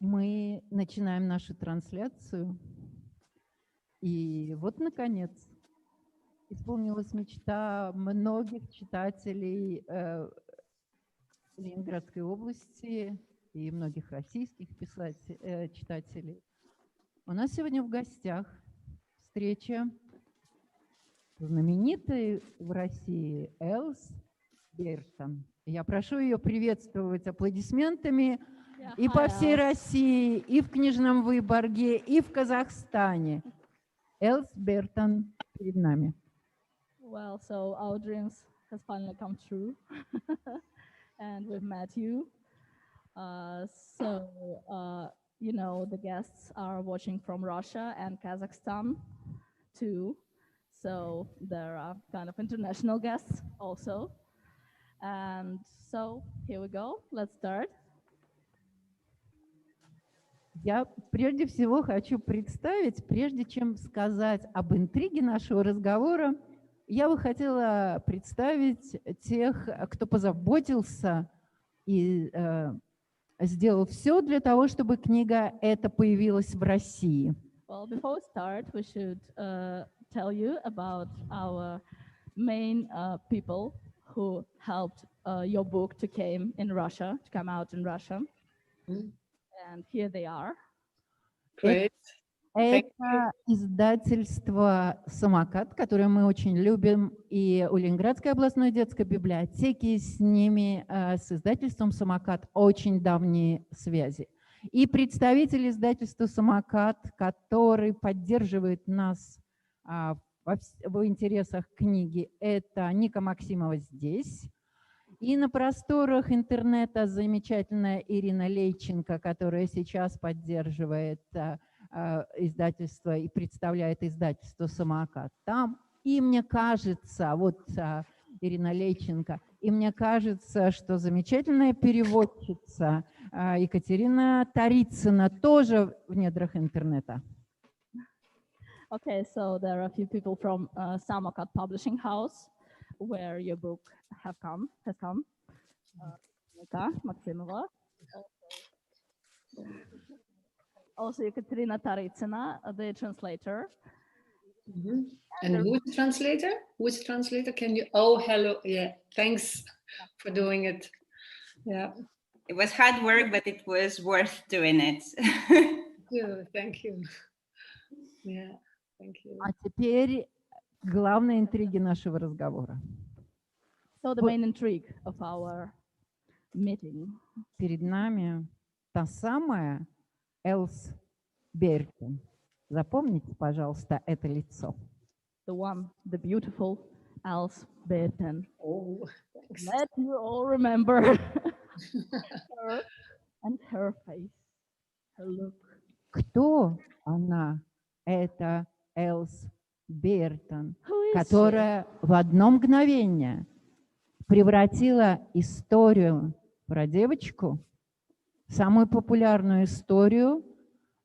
Мы начинаем нашу трансляцию. И вот, наконец, исполнилась мечта многих читателей Ленинградской области и многих российских читателей. У нас сегодня в гостях встреча знаменитой в России Эльс Бейртен. Я прошу ее приветствовать аплодисментами и по всей России, и в Книжном Выборге, и в Казахстане. Элс Бейртен перед нами. Well, so our dreams has finally come true, and we've met you. You know, the guests are watching from Russia and Kazakhstan too. So there are kind of international guests also. And so here we go. Let's start. Я прежде всего хочу представить, прежде чем сказать об интриге нашего разговора, я бы хотела представить тех, кто позаботился и сделал все для того, чтобы книга эта появилась в России. Well, before we start, we should tell you about our main people who helped your book to come out in Russia. And here they are. Это издательство «Самокат», которое мы очень любим, и у Ленинградской областной детской библиотеки с ними, с издательством «Самокат» очень давние связи. И представитель издательства «Самокат», который поддерживает нас в интересах книги, это Ника Максимова «Здесь». И на просторах интернета замечательная Ирина Лейченко, которая сейчас поддерживает издательство и представляет издательство «Самокат» там. И мне кажется, вот Ирина Лейченко, и мне кажется, что замечательная переводчица Екатерина Тарицына тоже в недрах интернета. Okay, so there are a few people from Самокат Publishing House, where your book has come. Nika Maximova. Also Ekaterina Taritsina, the translator. And who's the translator? Who's the translator? Can you? Oh, hello. Yeah, thanks for doing it. Yeah. It was hard work, but it was worth doing it. Thank you. Yeah, thank you. А теперь главные интриги нашего разговора. So the main intrigue of our meeting. Перед нами та самая Эльс Бейртен. Запомните, пожалуйста, это лицо. The beautiful Элс Бейртен. Oh, let you all remember her and her face, her look. Кто она? Это Эльс Бейртен, которая в одно мгновение превратила историю про девочку в самую популярную историю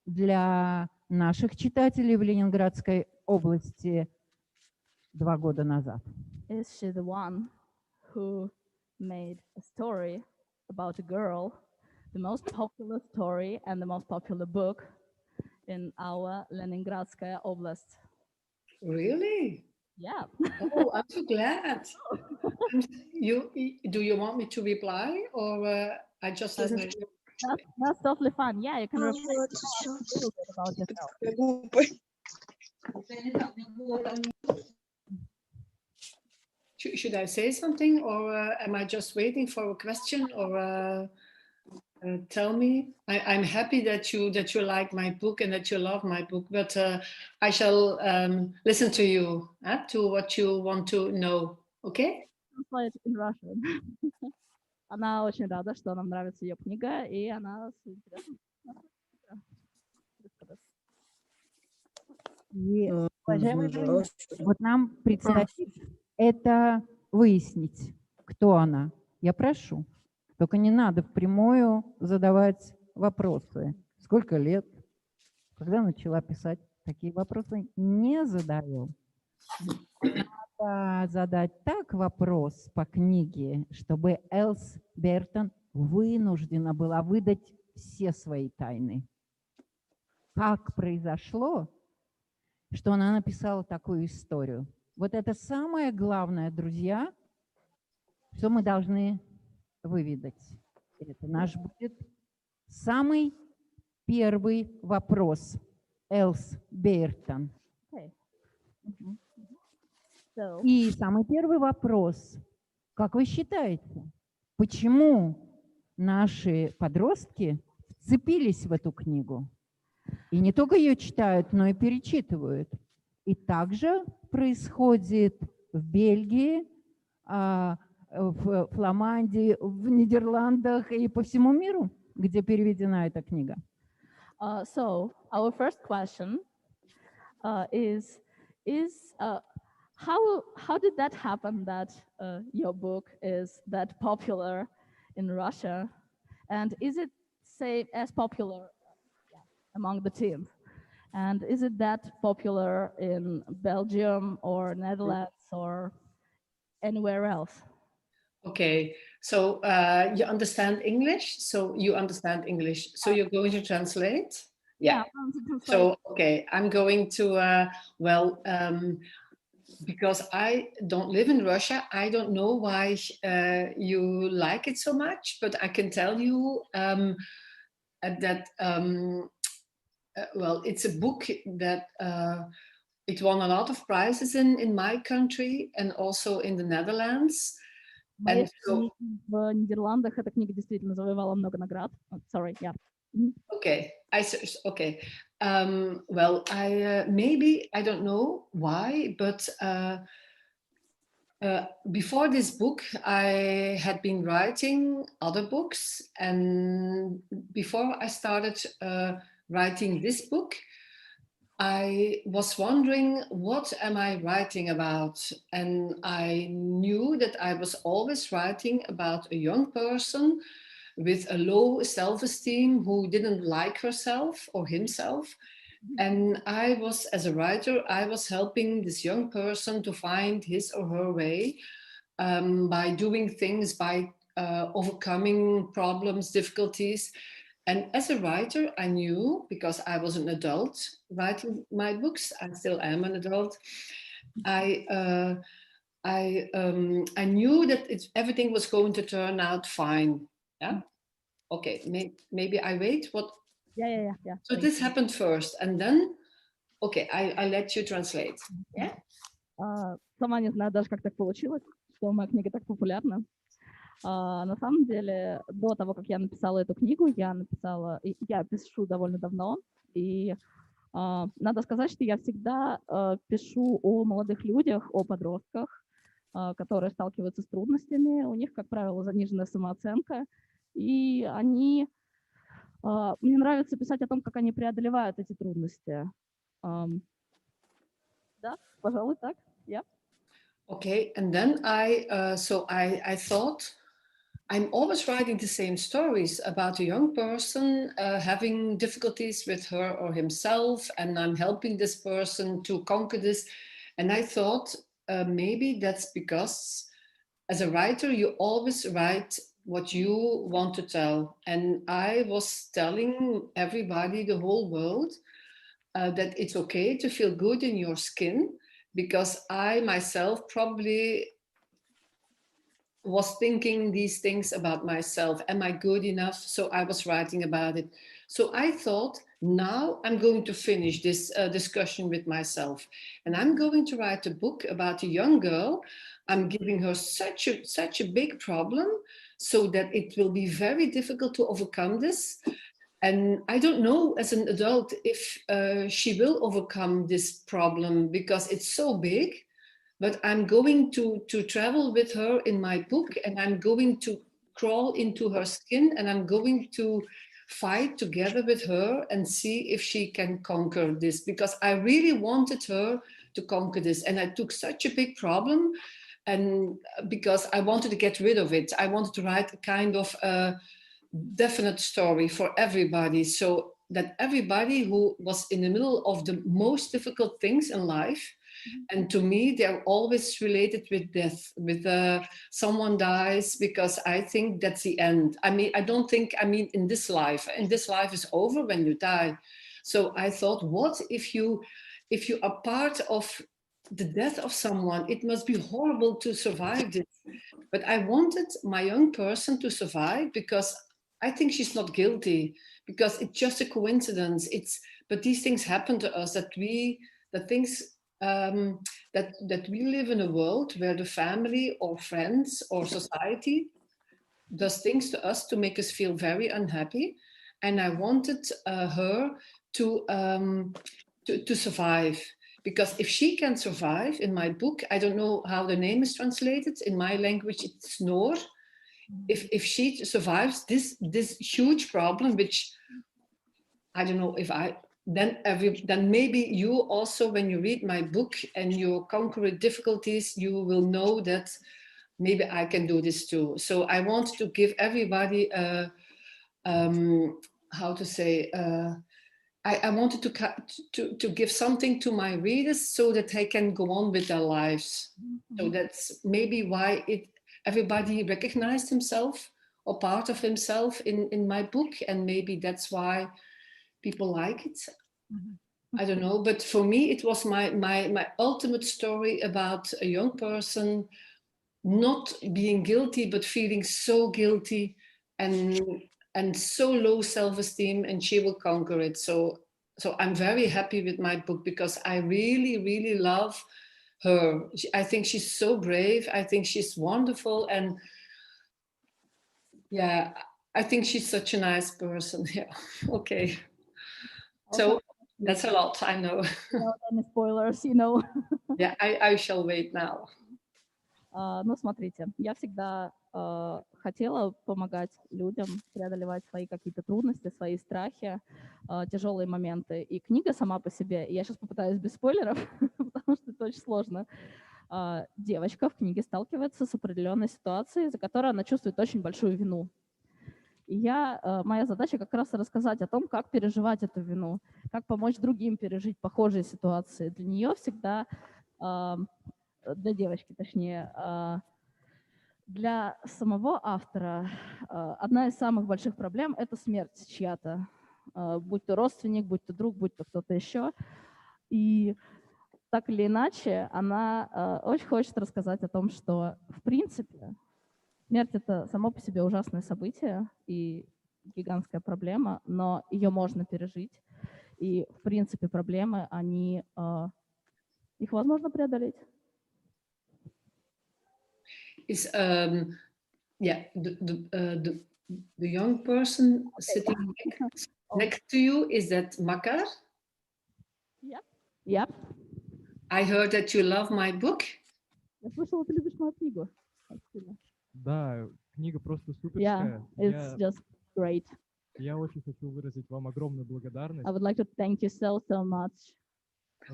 для наших читателей в Ленинградской области 2 года назад. Is she the one who made a story about a girl, the most popular story and the most popular book in our Leningradskaya Oblast? Really? Yeah. Oh, I'm so glad. Do you want me to reply, or I just? That's totally fine. Yeah, you can reply a little bit about yourself. Should I say something, or am I just waiting for a question, or tell me? I'm happy that you like my book and that you love my book, but I shall listen to you, to what you want to know. Okay? Translate in Russian. Она очень рада, что нам нравится ее книга, и она с интересом. И, уважаемые друзья, вот нам предстоит это выяснить, кто она. Я прошу, только не надо впрямую задавать вопросы. Сколько лет? Когда начала писать? Такие вопросы не задаю. Надо задать так вопрос по книге, чтобы Эльс Бейртен вынуждена была выдать все свои тайны. Как произошло, что она написала такую историю? Вот это самое главное, друзья, что мы должны выведать. Это наш будет самый первый вопрос. Эльс Бейртен. Okay. So, И самый первый вопрос. Как вы считаете, почему наши подростки вцепились в эту книгу? И не только ее читают, но и перечитывают. И также происходит в Бельгии, в Фламандии, в Нидерландах и по всему миру, где переведена эта книга. so our first question is how did that happen that your book is that popular in Russia, and is it say as popular among the teens, and is it that popular in Belgium or Netherlands or anywhere else? Okay, so you understand English? So you understand English. So you're going to translate? Yeah. I'm going to translate. So, okay, I'm going to, because I don't live in Russia, I don't know why you like it so much, but I can tell you that, well, it's a book that it won a lot of prizes in my country and also in the Netherlands. And so, в Нидерландах эта книга действительно завоевала много наград. Sorry, yeah. okay, okay. Well, maybe I don't know why, but before this book, I had been writing other books, and before I started writing this book, I was wondering, what am I writing about? And I knew that I was always writing about a young person with a low self-esteem who didn't like herself or himself. And I was, as a writer, I was helping this young person to find his or her way by doing things, by overcoming problems, difficulties. And as a writer, I knew, because I was an adult writing my books, I still am an adult, I knew that everything was going to turn out fine. Yeah. Okay. Maybe I wait. What? Yeah. So this happened first, and then, okay, I let you translate. Yeah. Сама не знаю даже, как так получилось, что моя книга так популярна. На самом деле, до того, как я написала эту книгу, я пишу довольно давно, и надо сказать, что я всегда пишу о молодых людях, о подростках, которые сталкиваются с трудностями, у них, как правило, заниженная самооценка, и мне нравится писать о том, как они преодолевают эти трудности. Да, пожалуй, так, yeah. Okay, and then I thought, I'm always writing the same stories about a young person having difficulties with her or himself, and I'm helping this person to conquer this. And I thought maybe that's because as a writer, you always write what you want to tell. And I was telling everybody, the whole world, that it's okay to feel good in your skin, because I myself probably was thinking these things about myself. Am I good enough? So I was writing about it. So I thought, now I'm going to finish this discussion with myself, and I'm going to write a book about a young girl. I'm giving her such a big problem, so that it will be very difficult to overcome this. And I don't know, as an adult, if she will overcome this problem, because it's so big. But I'm going to travel with her in my book, and I'm going to crawl into her skin, and I'm going to fight together with her and see if she can conquer this, because I really wanted her to conquer this. And I took such a big problem, and because I wanted to get rid of it, I wanted to write a kind of definite story for everybody, so that everybody who was in the middle of the most difficult things in life And to me, they're always related with death, with someone dies, because I think that's the end. I mean, I don't think, I mean, in this life is over when you die. So I thought, what if you are part of the death of someone? It must be horrible to survive this. But I wanted my young person to survive because I think she's not guilty, because it's just a coincidence. But these things happen to us, that we live in a world where the family or friends or society does things to us to make us feel very unhappy. And I wanted her to survive, because if she can survive in my book, I don't know how the name is translated. In my language, it's snore. If she survives this huge problem, which I don't know if then maybe you also, when you read my book and you conquer difficulties, you will know that maybe I can do this too. So I want to give everybody how to say, I wanted to give something to my readers so that they can go on with their lives. So that's maybe why everybody recognized himself or part of himself in my book, and maybe that's why people like it. I don't know, but for me it was my ultimate story about a young person not being guilty but feeling so guilty and so low self-esteem, and she will conquer it. So I'm very happy with my book because I really love her. I think she's so brave. I think she's wonderful, and yeah, I think she's such a nice person. Yeah. Okay. So that's a lot, I know. Without any spoilers, you know. Yeah, I shall wait now. Ну, смотрите, я всегда хотела помогать людям преодолевать свои какие-то трудности, свои страхи, тяжелые моменты. И книга сама по себе, я сейчас попытаюсь без спойлеров, потому что это очень сложно. Девочка в книге сталкивается с определенной ситуацией, за которой она чувствует очень большую вину. И моя задача как раз рассказать о том, как переживать эту вину, как помочь другим пережить похожие ситуации. Для нее всегда, для девочки точнее, для самого автора одна из самых больших проблем — это смерть чья-то, будь то родственник, будь то друг, будь то кто-то еще. И так или иначе она очень хочет рассказать о том, что в принципе смерть — это само по себе ужасное событие и гигантская проблема, но ее можно пережить. И, в принципе, проблемы, их возможно преодолеть. Is the young person sitting next to you, is that Makar? Yeah. I heard that you love my book. Я слышала, ты любишь мою книгу. Да, книга просто суперская. Yeah, it's just great. Я очень хочу выразить вам огромную благодарность. I would like to thank you so much.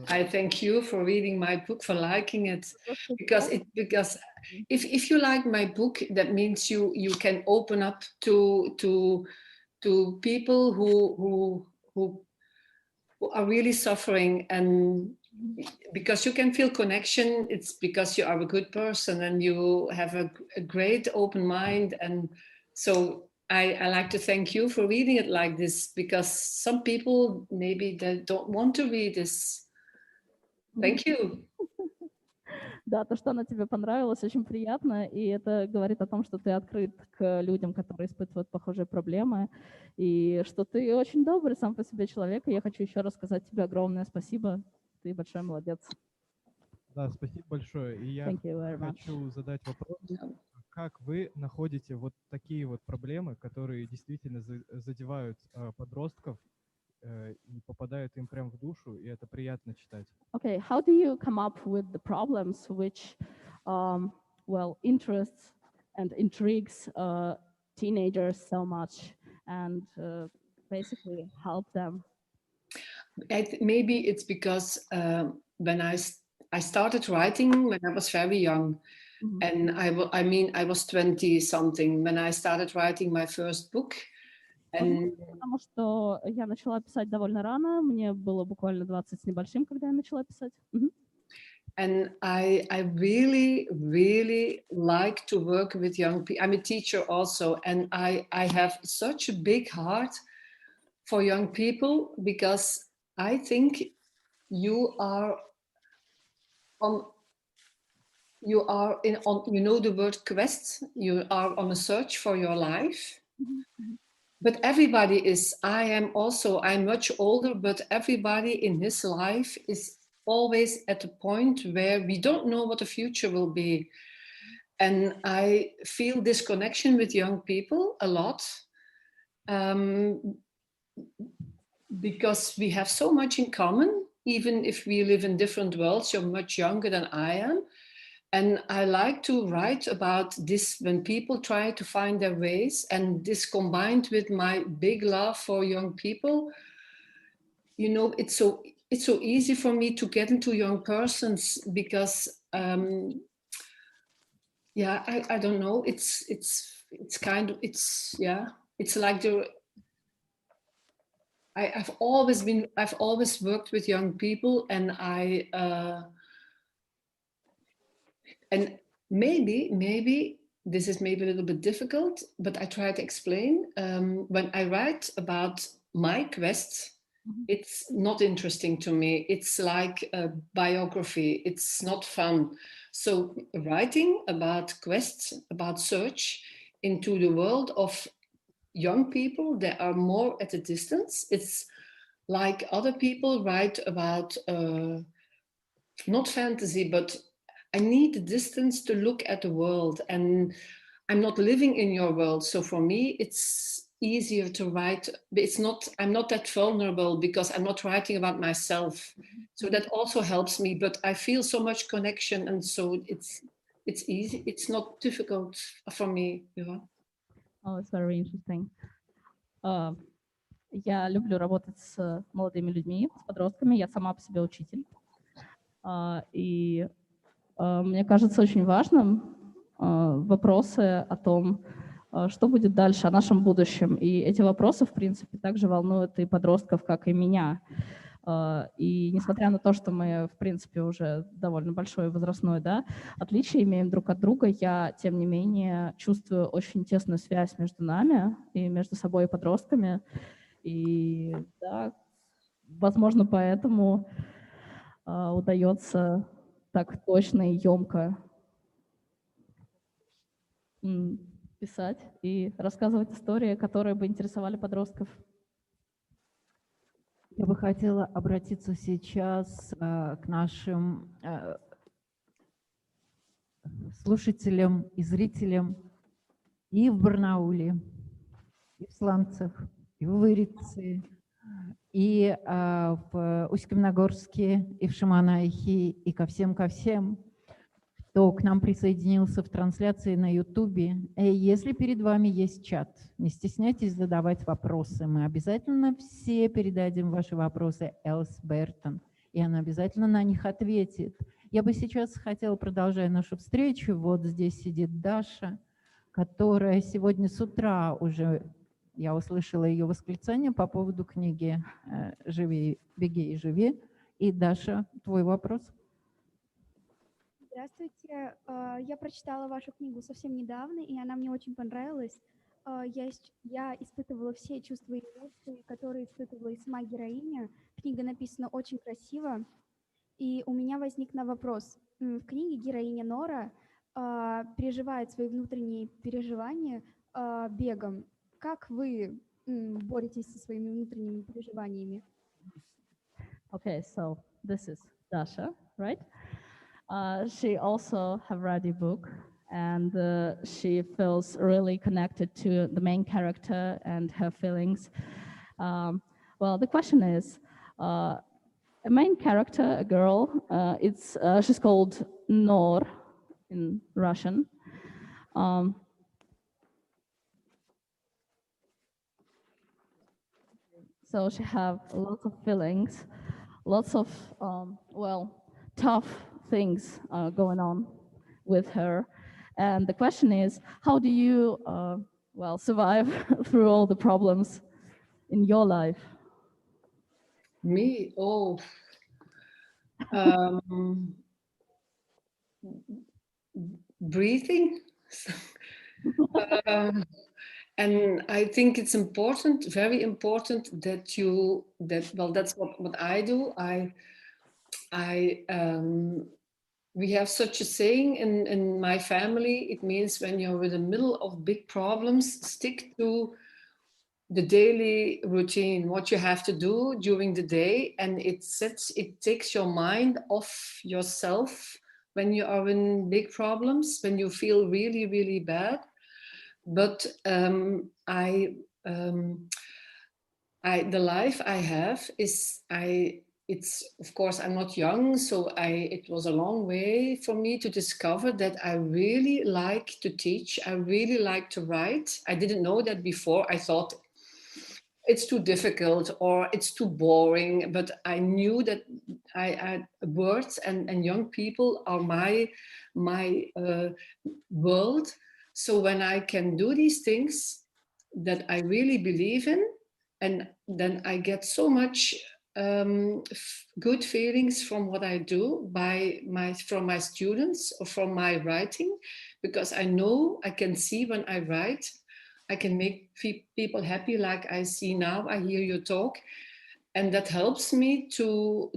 I thank you for reading my book, for liking it, because if you like my book, that means you can open up to people who are really suffering, and because you can feel connection, it's because you are a good person and you have a great open mind. And so I like to thank you for reading it like this, because some people maybe they don't want to read this. Thank you. Да, то, что она тебе понравилась, очень приятно, и это говорит о том, что ты открыт к людям, которые испытывают похожие проблемы, и что ты очень добрый сам по себе человек, и я хочу еще раз сказать тебе огромное спасибо, ты большой молодец. Да, спасибо большое, и я хочу задать вопрос, как вы находите вот такие вот проблемы, которые действительно задевают подростков, и попадают им прямо в душу, и это приятно читать. Okay, how do you come up with the problems which, interests and intrigues teenagers so much, and basically help them? Maybe it's because when I started writing when I was very young, and I was 20 something when I started writing my first book. Потому что я начала писать довольно рано, мне было буквально 20 с небольшим, когда я начала писать. And I really, really like to work with young people. I'm a teacher also, and I have such a big heart for young people, because I think you are on, you know the word quest, you are on a search for your life. But everybody is, I'm much older, but everybody in his life is always at a point where we don't know what the future will be. And I feel this connection with young people a lot, because we have so much in common, even if we live in different worlds. You're much younger than I am. And I like to write about this when people try to find their ways, and this combined with my big love for young people, you know, it's so easy for me to get into young persons, because yeah, I don't know, it's like I've always worked with young people, and and maybe this is maybe a little bit difficult, but I try to explain. When I write about my quests, it's not interesting to me. It's like a biography. It's not fun. So writing about quests, about search into the world of young people that are more at a distance, it's like other people write about, not fantasy, but I need the distance to look at the world, and I'm not living in your world. So for me, it's easier to write. I'm not that vulnerable, because I'm not writing about myself. So that also helps me, but I feel so much connection, and so it's easy. It's not difficult for me, you know. Oh, it's very interesting. Я люблю работать с молодыми людьми, с подростками. Я сама по себе учитель. И мне кажется очень важным вопросы о том, что будет дальше, о нашем будущем. И эти вопросы, в принципе, также волнуют и подростков, как и меня. И несмотря на то, что мы, в принципе, уже довольно большое возрастное, да, отличие имеем друг от друга, я, тем не менее, чувствую очень тесную связь между нами и между собой и подростками. И, да, возможно, поэтому удается так точно и емко писать и рассказывать истории, которые бы интересовали подростков. Я бы хотела обратиться сейчас к нашим слушателям и зрителям и в Барнауле, и в Сланцах, и в Вырице, и в Усть-Каменогорске, и в Шаманайхе, и ко всем, кто к нам присоединился в трансляции на Ютубе. Если перед вами есть чат, не стесняйтесь задавать вопросы. Мы обязательно все передадим ваши вопросы Эльс Бейртен, и она обязательно на них ответит. Я бы сейчас хотела, продолжая нашу встречу, вот здесь сидит Даша, которая сегодня с утра уже, я услышала ее восклицание по поводу книги «Живи, беги и живи». И, Даша, твой вопрос? Здравствуйте. Я прочитала вашу книгу совсем недавно, и она мне очень понравилась. Я испытывала все чувства и эмоции, которые испытывала и сама героиня. Книга написана очень красиво, и у меня возник вопрос. В книге героиня Нора переживает свои внутренние переживания бегом. Как вы боретесь со своими внутренними переживаниями? Okay, so this is Dasha, right? She also have read your book, and she feels really connected to the main character and her feelings. Well, the question is, a main character, a girl, she's called Nor in Russian. So she have lots of feelings, lots of, tough things going on with her. And the question is, how do you, survive through all the problems in your life? Me? Oh. breathing. And I think it's important, very important well, that's what I do. We have such a saying in my family. It means when you're in the middle of big problems, stick to the daily routine, what you have to do during the day, and it takes your mind off yourself when you are in big problems, when you feel really, really bad. But the life I have is it's, of course, I'm not young, so it was a long way for me to discover that I really like to teach. I really like to write. I didn't know that before. I thought it's too difficult or it's too boring, but I knew that words and young people are my world. So when I can do these things that I really believe in, and then I get so much good feelings from what I do from my students or from my writing, because I know I can see when I write, I can make people happy, like I see now. I hear you talk, and that helps me to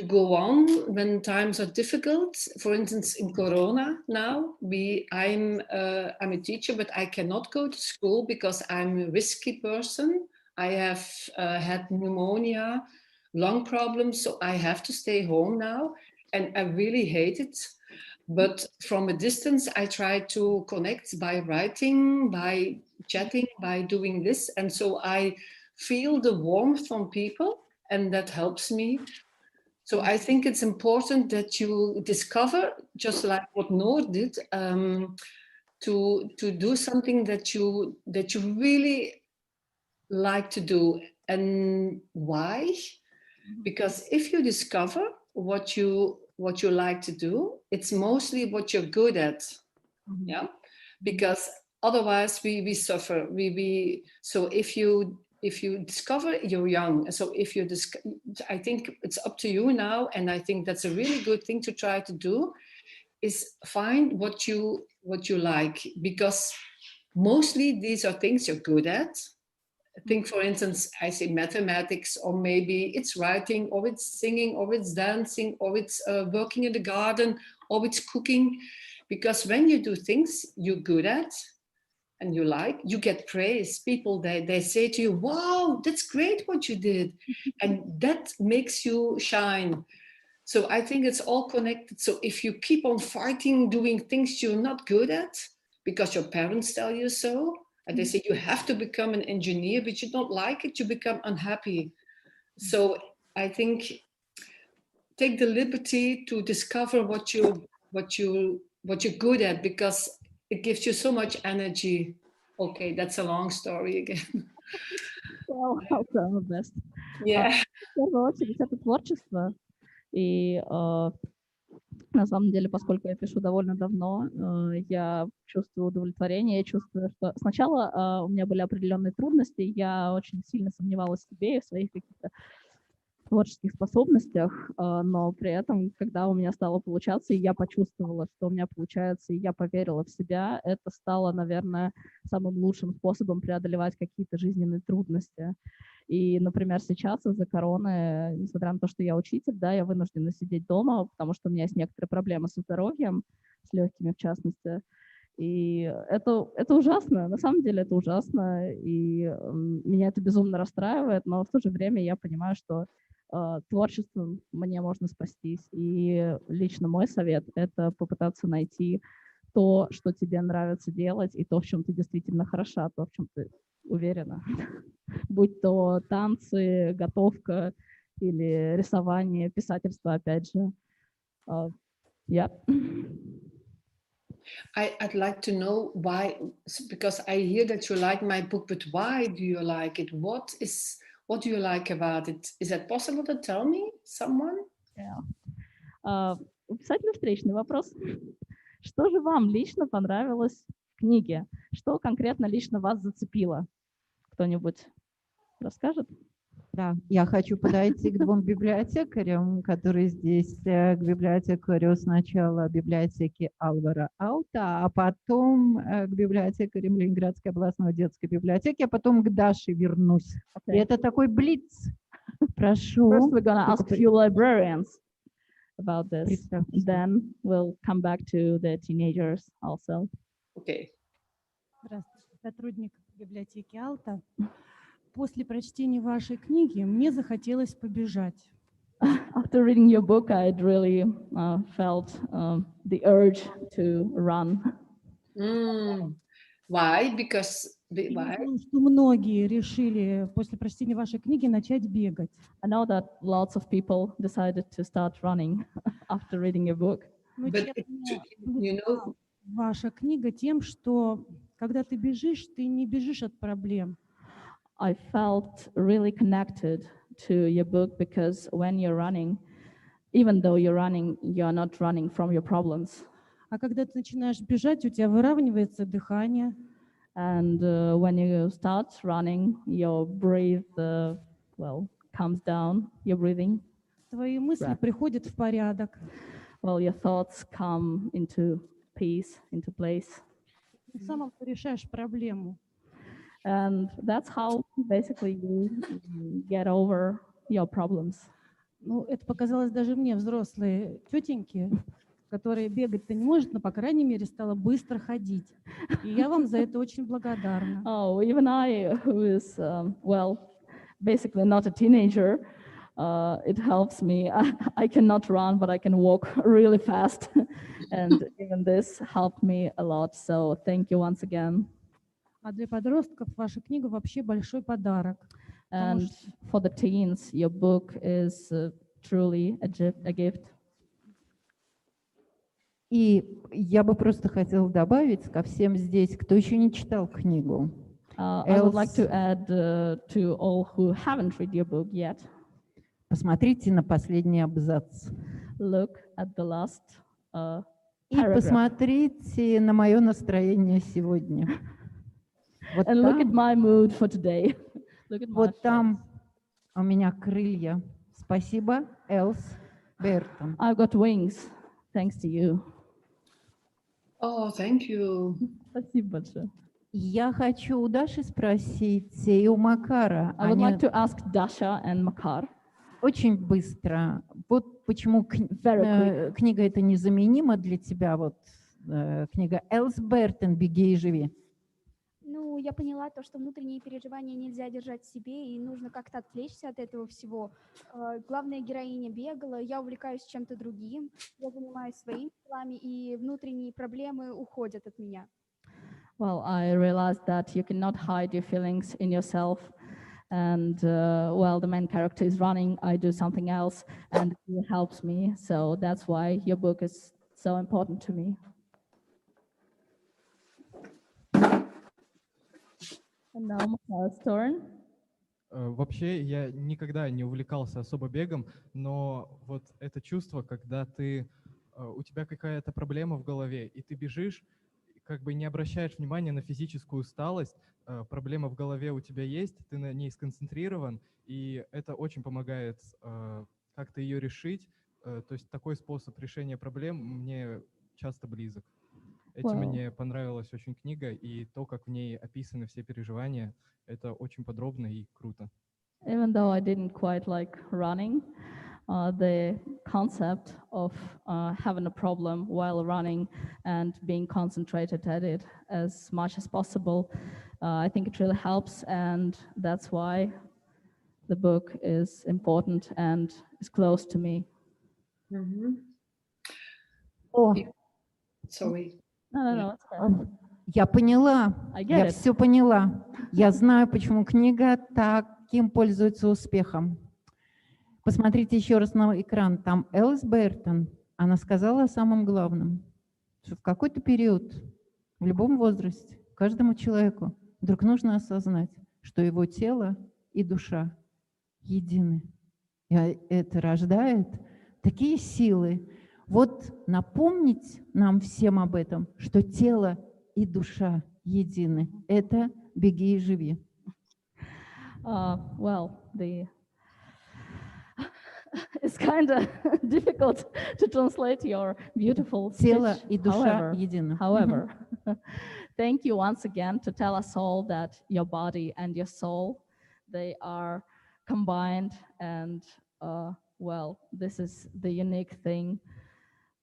go on when times are difficult. For instance, in Corona now, I'm a teacher, but I cannot go to school because I'm a risky person. I have had pneumonia, lung problems, so I have to stay home now, and I really hate it. But from a distance, I try to connect by writing, by chatting, by doing this. And so I feel the warmth from people, and that helps me. So I think it's important that you discover, just like what Noor did, to do something that you really like to do. And why? Because if you discover what you like to do, it's mostly what you're good at. Mm-hmm. Yeah, because otherwise we suffer. So if you discover, you're young. So I think it's up to you now, and I think that's a really good thing to try to do, is find what you like, because mostly these are things you're good at. I think, for instance, I say mathematics, or maybe it's writing, or it's singing, or it's dancing, or it's working in the garden, or it's cooking. Because when you do things you're good at and you like, you get praise. People, they say to you, wow, that's great what you did. And that makes you shine. So I think it's all connected. So if you keep on fighting, doing things you're not good at, because your parents tell you so, and they say you have to become an engineer, but you don't like it, you become unhappy. So I think take the liberty to discover what you're good at, because it gives you so much energy. Okay, that's a long story again. Well, I'll try my best. Yeah. В первую очередь, это творчество. И на самом деле, поскольку я пишу довольно давно, я чувствую удовлетворение, я чувствую, что сначала у меня были определенные трудности, я очень сильно сомневалась в себе и в своих каких-то творческих способностях, но при этом, когда у меня стало получаться, и я почувствовала, что у меня получается, и я поверила в себя, это стало, наверное, самым лучшим способом преодолевать какие-то жизненные трудности. И, например, сейчас из-за короны, несмотря на то, что я учитель, да, я вынуждена сидеть дома, потому что у меня есть некоторые проблемы со здоровьем, с легкими в частности. И это ужасно, на самом деле это ужасно, и меня это безумно расстраивает, но в то же время я понимаю, что творчеством мне можно спастись. И лично мой совет — это попытаться найти то, что тебе нравится делать, и то, в чем ты действительно хороша, то, в чем ты уверена. Будь то танцы, готовка или рисование, писательство, опять же. Yeah. I'd like to know why, because I hear that you like my book, but why do you like it? What do you like about it? Is that possible to tell me, someone? Yeah. У писателя встречный вопрос. Что же вам лично понравилось в книге? Что конкретно лично вас зацепило? Кто-нибудь расскажет? Да, я хочу подойти к двум библиотекарям, которые здесь, к библиотекарю сначала библиотеки Алвара Аута, а потом к библиотекарям Ленинградской областной детской библиотеки, а потом к Даше вернусь. И это такой блиц. Прошу. First, we're going to ask few librarians about this. Then we'll come back to the teenagers also. Okay. Здравствуйте, сотрудник библиотеки Алта. После прочтения вашей книги мне захотелось побежать. After reading your book, I really felt the urge to run. Why? Because why? Что многие решили после прочтения вашей книги начать бегать. I know that lots of people decided to start running after reading your book. Но But you know, ваша книга тем, что когда ты бежишь, ты не бежишь от проблем. I felt really connected to your book because when you're running, even though you're running, you're not running from your problems. А когда ты начинаешь бежать, у тебя выравнивается дыхание. And when you start running, your breath, comes down, your breathing. Твои мысли приходят в порядок. Well, your thoughts come into peace, into place. Ты сам решаешь проблему. And that's how basically you get over your problems. Ну, это показалось даже мне, взрослой тетеньке, которая бегать-то не может, но, по крайней мере, стала быстро ходить. И я вам за это очень благодарна. Oh, even I, who is, basically not a teenager, it helps me. I cannot run, but I can walk really fast. And even this helped me a lot. So thank you once again. А для подростков ваша книга вообще большой подарок. And for the teens, your book is truly a gift. И я бы просто хотела добавить ко всем здесь, кто еще не читал книгу. I would like to add to all who haven't read your book yet. Посмотрите на последний абзац. Look at the last И посмотрите на мое настроение сегодня. Вот and там, look at my mood for today. Look at my вот там у меня крылья. Спасибо, Элс Бейртен. I've got wings, thanks to you. Oh, thank you. Спасибо большое. Я хочу у Даши спросить и у Макара. I would like to ask Dasha and Makar. Очень быстро. Вот почему книга эта незаменима для тебя. Вот книга Элс Бейртен «Беги и живи». Ну, я поняла то, что внутренние переживания нельзя держать в себе, и нужно как-то отвлечься от этого всего. Главная героиня бегала, я увлекаюсь чем-то другим, я занимаюсь своими делами, и внутренние проблемы уходят от меня. Well, I realized that you cannot hide your feelings in yourself. And while the main character is running, I do something else, and it helps me. So that's why your book is so important to me. And now Makar's turn. Вообще, я никогда не увлекался особо бегом, но вот это чувство, когда у тебя какая-то проблема в голове, и ты бежишь, как бы не обращаешь внимания на физическую усталость, проблема в голове у тебя есть, ты на ней сконцентрирован, и это очень помогает как-то ее решить. То есть такой способ решения проблем мне часто близок. Этим мне понравилась очень книга, и то, как в ней описаны все переживания, это очень подробно и круто. Even though I didn't quite like running, the concept of having a problem while running and being concentrated at it as much as possible, I think it really helps, and that's why the book is important and is close to me. Sorry. No, it's fine. Я поняла, я it. все поняла. Я знаю, почему книга таким пользуется успехом. Посмотрите еще раз на экран. Там Эльс Бейртен, она сказала о самом главном, что в какой-то период, в любом возрасте, каждому человеку вдруг нужно осознать, что его тело и душа едины. И это рождает такие силы. Вот напомнить нам всем об этом, что тело и душа едины. Это «Беги и живи». Well, the it's kind of difficult to translate your beautiful Тело speech. и душа едины. However, thank you once again to tell us all that your body and your soul, they are combined, and well, this is the unique thing.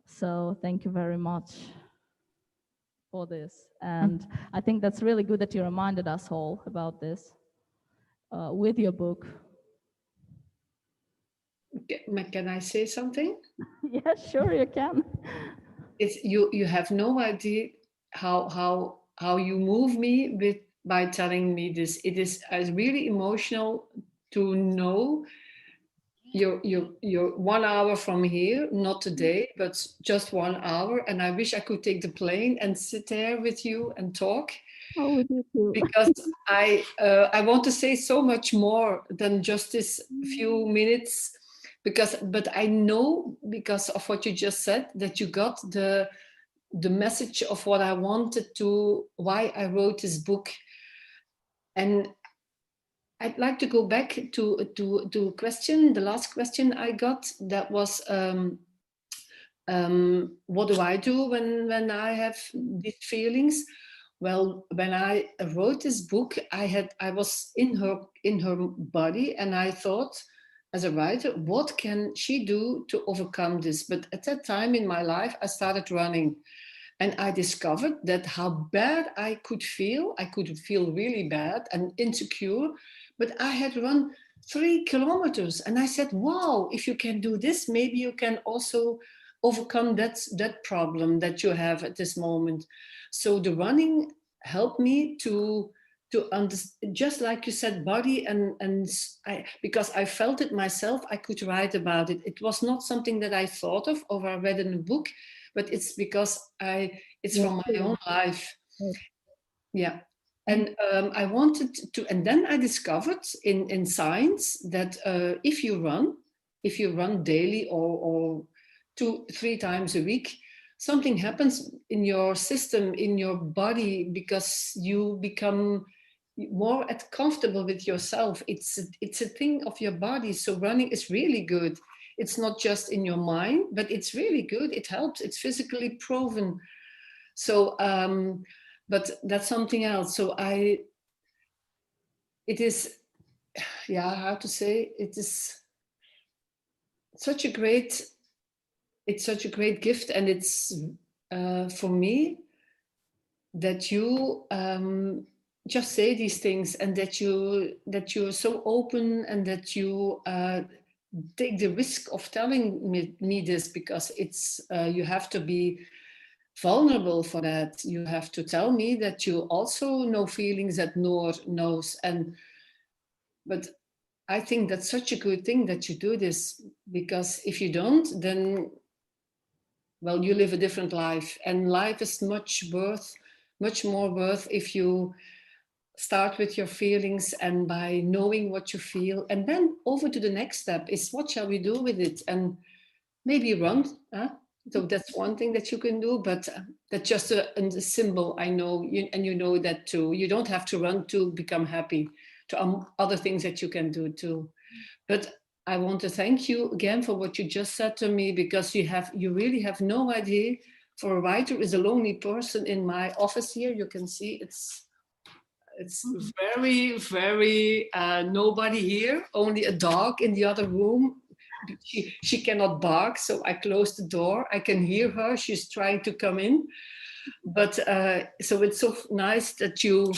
So thank you very much for this. And I think that's really good that you reminded us all about this with your book. Can I say something? Yeah, sure, you can. It's you have no idea how you move me by telling me this. It is really emotional to know you're 1 hour from here, not today, but just 1 hour. And I wish I could take the plane and sit there with you and talk. Oh, with you too. Because I want to say so much more than just this few minutes. But I know, because of what you just said, that you got the message of what I wanted to, why I wrote this book. And I'd like to go back to question, the last question I got. That was, what do I do when I have these feelings? Well, when I wrote this book, I was in her body, and I thought, as a writer, what can she do to overcome this? But at that time in my life, I started running, and I discovered that how bad I could feel. I could feel really bad and insecure, but I had run 3 kilometers, and I said, wow, if you can do this, maybe you can also overcome that problem that you have at this moment. So the running helped me to understand, just like you said, body, and because I felt it myself, I could write about it. It was not something that I thought of or I read in a book, but it's because it's from my own life. Yeah. And I wanted to, and then I discovered in science that if you run daily or 2-3 times a week, something happens in your system, in your body, because you become more comfortable with yourself. It's a thing of your body. So running is really good. It's not just in your mind, but it's really good. It helps. It's physically proven. So, but that's something else. So it is, how to say, it is such a great gift, and it's for me that you just say these things, and that you're so open, and that you take the risk of telling me this, because it's you have to be vulnerable for that. You have to tell me that you also know feelings that Noor knows, but I think that's such a good thing that you do this, because if you don't, then, well, you live a different life, and life is much more worth if you start with your feelings, and by knowing what you feel, and then over to the next step is, what shall we do with it? And maybe run. So that's one thing that you can do, but that's just a symbol. I know, and you know that too. You don't have to run to become happy. To other things that you can do too. But I want to thank you again for what you just said to me, because you really have no idea. For a writer is a lonely person. In my office here, you can see it's very, very nobody here, only a dog in the other room. She cannot bark, so I closed the door. I can hear her. She's trying to come in. But so it's so nice that you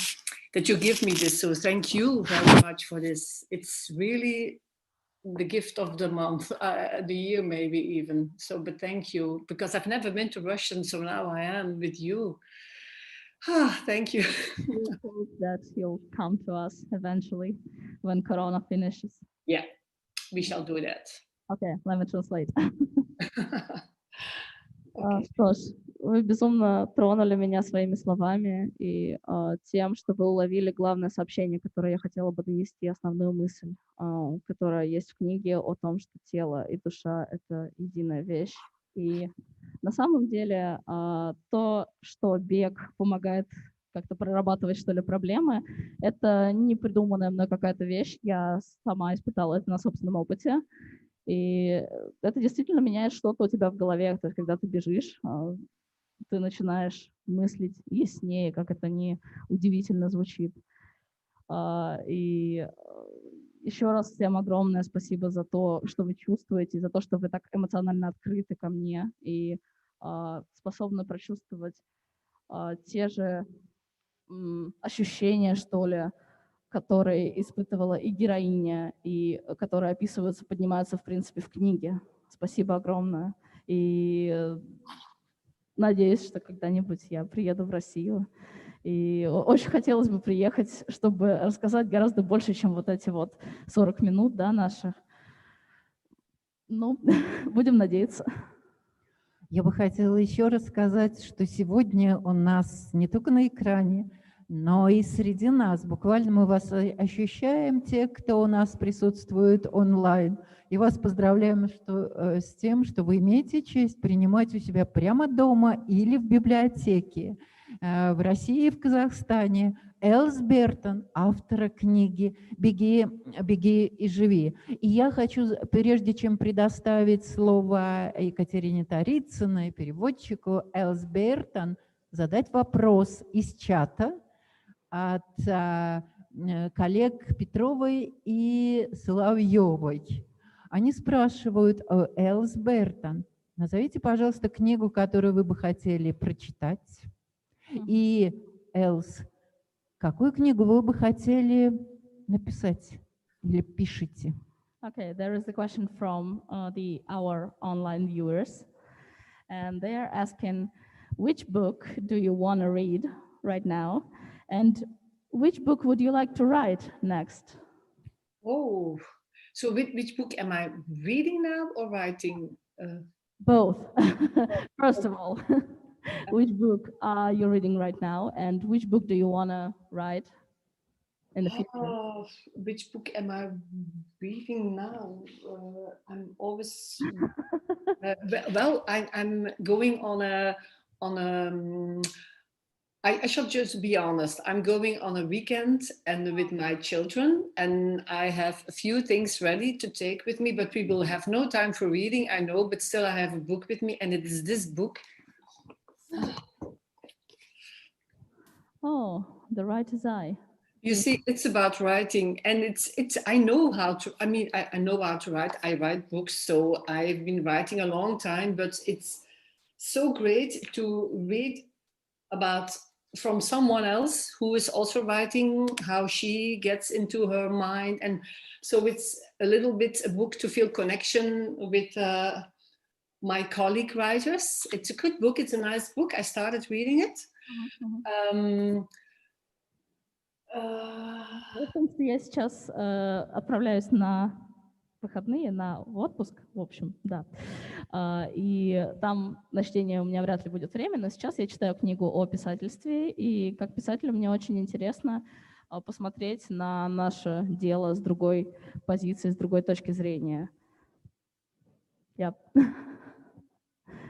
give me this. So thank you very much for this. It's really the gift of the month, the year maybe even. So, but thank you, because I've never been to Russia, so now I am with you. Thank you. We hope that you'll come to us eventually when Corona finishes. Yeah, we shall do that. Okay, let me translate. Что ж, вы безумно тронули меня своими словами и тем, что вы уловили главное сообщение, которое я хотела бы донести, основную мысль, которая есть в книге о том, что тело и душа — это единая вещь. И на самом деле то, что бег помогает как-то прорабатывать, что ли, проблемы, это не придуманная мной какая-то вещь. Я сама испытала это на собственном опыте. И это действительно меняет что-то у тебя в голове. То есть, когда ты бежишь, ты начинаешь мыслить яснее, как это не удивительно звучит. И еще раз всем огромное спасибо за то, что вы чувствуете, за то, что вы так эмоционально открыты ко мне и способны прочувствовать те же ощущения, что ли, которые испытывала и героиня, и которые описываются, поднимаются, в принципе, в книге. Спасибо огромное. И надеюсь, что когда-нибудь я приеду в Россию. И очень хотелось бы приехать, чтобы рассказать гораздо больше, чем вот эти вот 40 минут, да, наших. Ну, будем надеяться. Я бы хотела еще раз сказать, что сегодня у нас не только на экране, но и среди нас. Буквально мы вас ощущаем, те, кто у нас присутствует онлайн. И вас поздравляем с тем, что вы имеете честь принимать у себя прямо дома или в библиотеке. В России и в Казахстане Эльс Бейртен, автора книги «Беги, беги и живи». И я хочу, прежде чем предоставить слово Екатерине Тарицыной, переводчику Эльс Бейртен, задать вопрос из чата от коллег Петровой и Соловьевой. Они спрашивают: Эльс Бейртен, назовите, пожалуйста, книгу, которую вы бы хотели прочитать. И, Элс, какую книгу вы бы хотели написать или пишите? Okay, there is a question from our online viewers, and they are asking, which book do you want to read right now, and which book would you like to write next? Oh, so which book am I reading now or writing? Both. First of all, which book are you reading right now, and which book do you want to write in the future? Which book am I reading now? I'm always I'm going on a I shall just be honest. I'm going on a weekend and with my children, and I have a few things ready to take with me, but we will have no time for reading, I know, but still I have a book with me, and it is this book. Oh, The Writer's Eye. You see, it's about writing, and it's I know how to, I mean, I know how to write. I write books, so I've been writing a long time, but it's so great to read about from someone else who is also writing, how she gets into her mind. And so it's a little bit a book to feel connection with my colleague writers. It's a good book. It's a nice book. I started reading it. В принципе, я сейчас отправляюсь на выходные, в отпуск, в общем, да. И там на чтение у меня вряд ли будет время, но сейчас я читаю книгу о писательстве, и как писателю мне очень интересно посмотреть на наше дело с другой позиции, с другой точки зрения. Yep.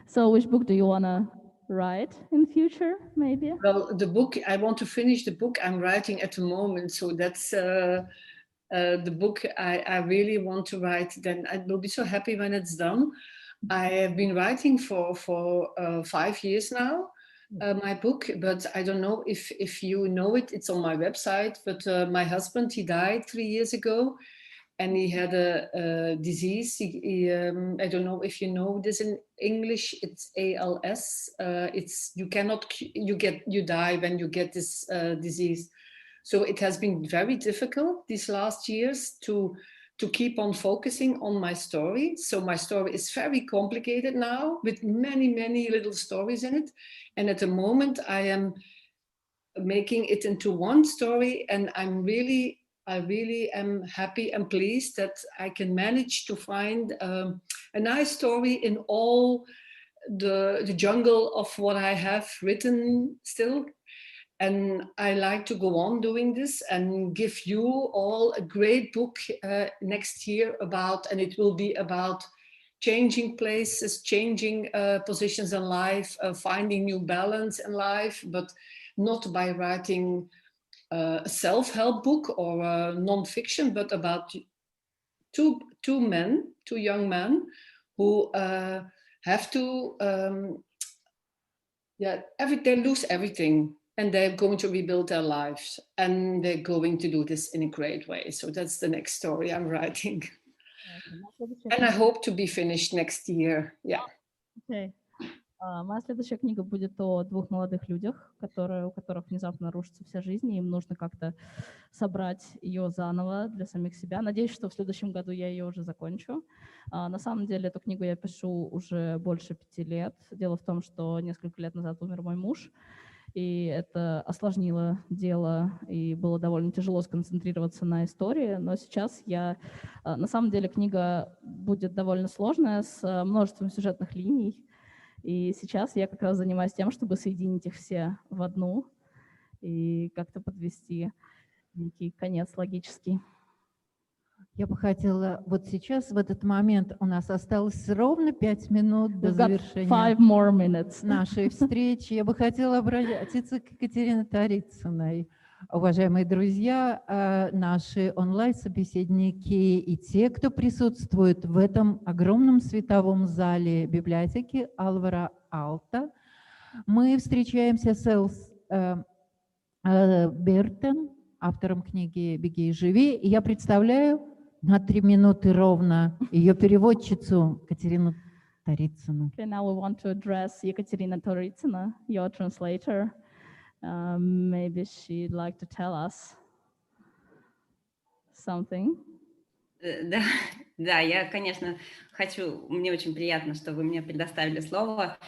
So, which book do you want to write in future, maybe? Well, the book, I want to finish the book I'm writing at the moment, so that's the book I really want to write. Then I will be so happy when it's done. I have been writing for 5 years now, my book, but I don't know if you know it. It's on my website, but my husband, he died 3 years ago, and he had a disease. I don't know if you know this in English. It's ALS. It's you die when you get this disease. So it has been very difficult these last years to keep on focusing on my story. So my story is very complicated now with many, many little stories in it. And at the moment I am making it into one story, and I really am happy and pleased that I can manage to find a nice story in all the jungle of what I have written still. And I like to go on doing this and give you all a great book next year and it will be about changing places, changing positions in life, finding new balance in life, but not by writing a self-help book or non-fiction, but about to two young men who have to, they lose everything and they're going to rebuild their lives and they're going to do this in a great way. So that's the next story I'm writing. And I hope to be finished next year. Yeah. Okay. Моя следующая книга будет о двух молодых людях, у которых внезапно рушится вся жизнь, и им нужно как-то собрать ее заново для самих себя. Надеюсь, что в следующем году я ее уже закончу. На самом деле эту книгу я пишу уже больше 5 лет. Дело в том, что несколько лет назад умер мой муж, и это осложнило дело, и было довольно тяжело сконцентрироваться на истории. Но сейчас на самом деле книга будет довольно сложная, с множеством сюжетных линий. И сейчас я как раз занимаюсь тем, чтобы соединить их все в одну и как-то подвести некий конец логический. Я бы хотела вот сейчас, в этот момент, у нас осталось ровно 5 минут до завершения нашей встречи. Я бы хотела обратиться к Екатерине Тарицыной. Уважаемые друзья, наши онлайн-собеседники и те, кто присутствует в этом огромном световом зале библиотеки Алвара Алта, мы встречаемся с Эльс Бейртен, автором книги «Беги и живи». И я представляю на 3 минуты ровно ее переводчицу Екатерину Тарицыну. Okay, now we want to address Екатерина Тарицына, your translator. Maybe she'd like to tell us something. Да, я, конечно, мне очень приятно, что вы мне предоставили слово.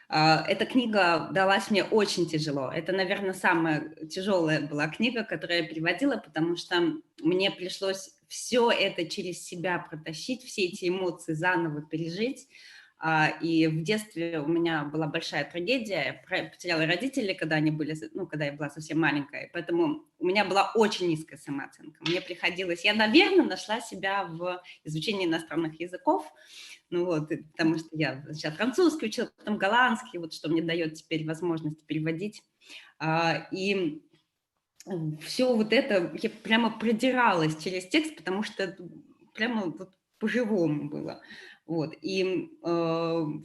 Эта книга далась мне очень тяжело. Это, наверное, самая тяжелая была книга, которую я переводила, потому что мне пришлось все это через себя протащить, все эти эмоции заново пережить. И в детстве у меня была большая трагедия. Я потеряла родителей, когда я была совсем маленькая. Поэтому у меня была очень низкая самооценка. Мне приходилось... Я, наверное, нашла себя в изучении иностранных языков. Потому что я сейчас французский учила, потом голландский, что мне дает теперь возможность переводить. И все это я прямо продиралась через текст, потому что это прямо по-живому было. И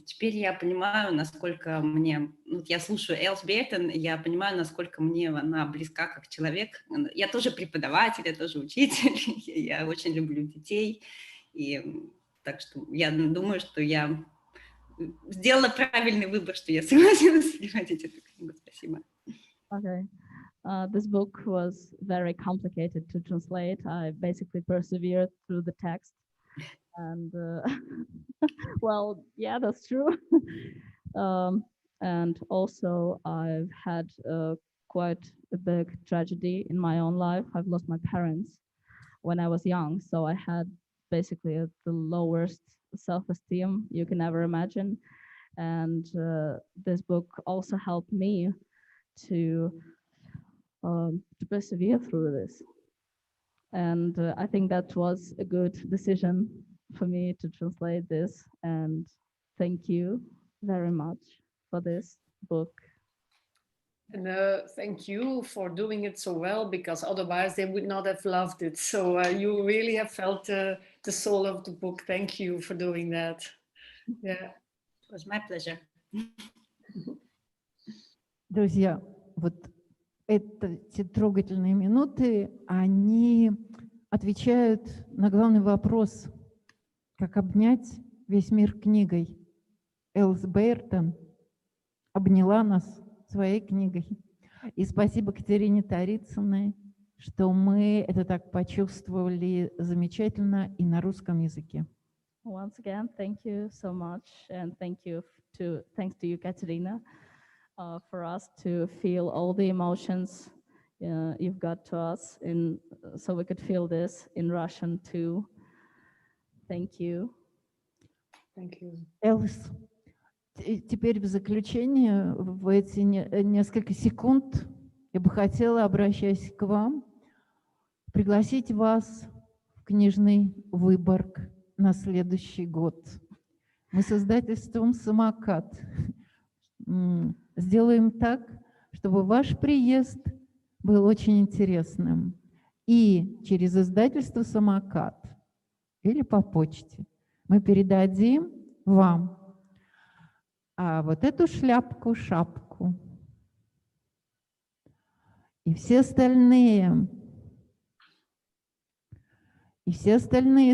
теперь я понимаю, насколько мне... я слушаю Эльс Бейртен, я понимаю, насколько мне она близка как человек. Я тоже преподаватель, я тоже учитель, я очень люблю детей. И так что я думаю, что я сделала правильный выбор, что я согласилась переводить эту книгу. Спасибо. Okay. This book was very complicated to translate. I basically persevered through the text. And well, yeah, that's true. And also I've had quite a big tragedy in my own life. I've lost my parents when I was young, so I had basically the lowest self-esteem you can ever imagine. And this book also helped me to persevere through this. And I think that was a good decision for me to translate this. And thank you very much for this book. And thank you for doing it so well, because otherwise they would not have loved it. So you really have felt the soul of the book. Thank you for doing that. Yeah. It was my pleasure. Друзья, эти трогательные минуты, они отвечают на главный вопрос, как обнять весь мир книгой. Эльс Бейртен обняла нас своей книгой. И спасибо Катерине Тарицыной, что мы это так почувствовали замечательно и на русском языке. Once again, thank you so much, and thanks to you, Katerina, for us to feel all the emotions you've got to us, so we could feel this in Russian too. Thank you. Thank you. Эльс, теперь в заключение, в эти несколько секунд, я бы хотела, обращаясь к вам, пригласить вас в Книжный Выборг на следующий год. Мы с издательством «Самокат» сделаем так, чтобы ваш приезд был очень интересным. И через издательство «Самокат» или по почте. Мы передадим вам вот эту шапку. И все остальные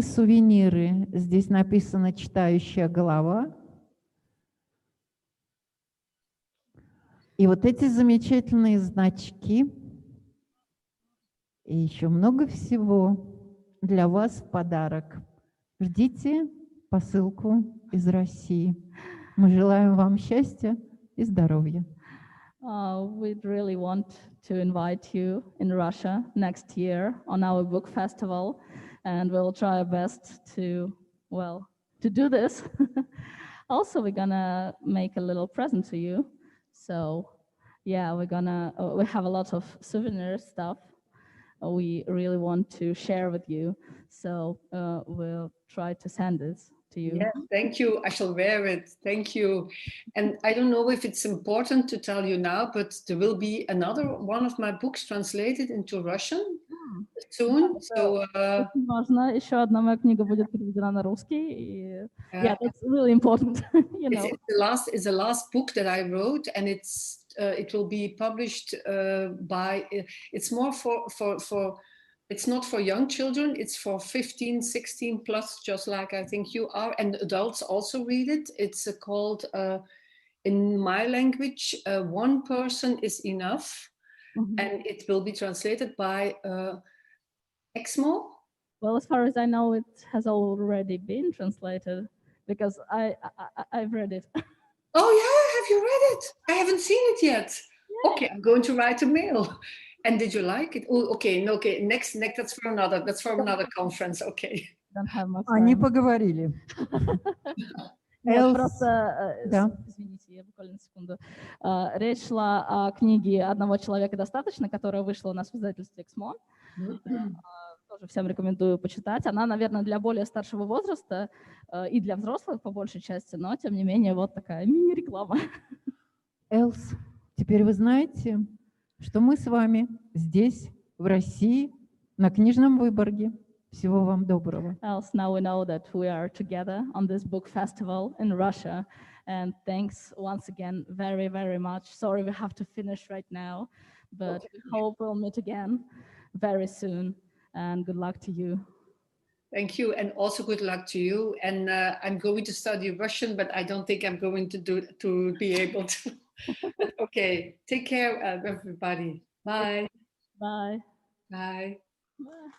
сувениры. Здесь написано «Читающая голова». И вот эти замечательные значки. И еще много всего для вас в подарок. Ждите посылку из России. Мы желаем вам счастья и здоровья. We'd really want to invite you in Russia next year on our book festival, and we'll try our best to do this. Also, we're gonna make a little present to you. So, yeah, we have a lot of souvenir stuff we really want to share with you. So we'll try to send this to you. Yes, thank you. I shall wear it. Thank you. And I don't know if it's important to tell you now, but there will be another one of my books translated into Russian soon. So важно. Еще одна моя книга будет переведена на русский. Yeah, that's really important. You know. It's the last book that I wrote, and it will be published it's more for it's not for young children, it's for 15, 16 plus, just like I think you are, and adults also read it. It's called, in my language, One Person is Enough, and it will be translated by Exmo. Well, as far as I know, it has already been translated, because I've read it. Oh yeah, have you read it? I haven't seen it yet. Yeah. Okay, I'm going to write a mail. And did you like it? Oh, okay, no, okay. Next, that's for another conference. Okay. Don't have much time. Они поговорили. Извините, я буквально секунду. Речь шла о книге «Одного человека достаточно», которая вышла у нас в издательстве «Эксмо». Тоже всем рекомендую почитать. Она, наверное, для более старшего возраста и для взрослых по большей части, но, тем не менее, вот такая мини-реклама. Элс, теперь вы знаете, что мы с вами здесь, в России, на Книжном Выборге. Всего вам доброго. Else, now we know that we are together on this book festival in Russia. And thanks once again very, very much. Sorry we have to finish right now, but we hope we'll meet again very soon. And good luck to you. Thank you, and also good luck to you. And I'm going to study Russian, but I don't think I'm going to be able to. Okay, take care, everybody. Bye. Bye. Bye. Bye.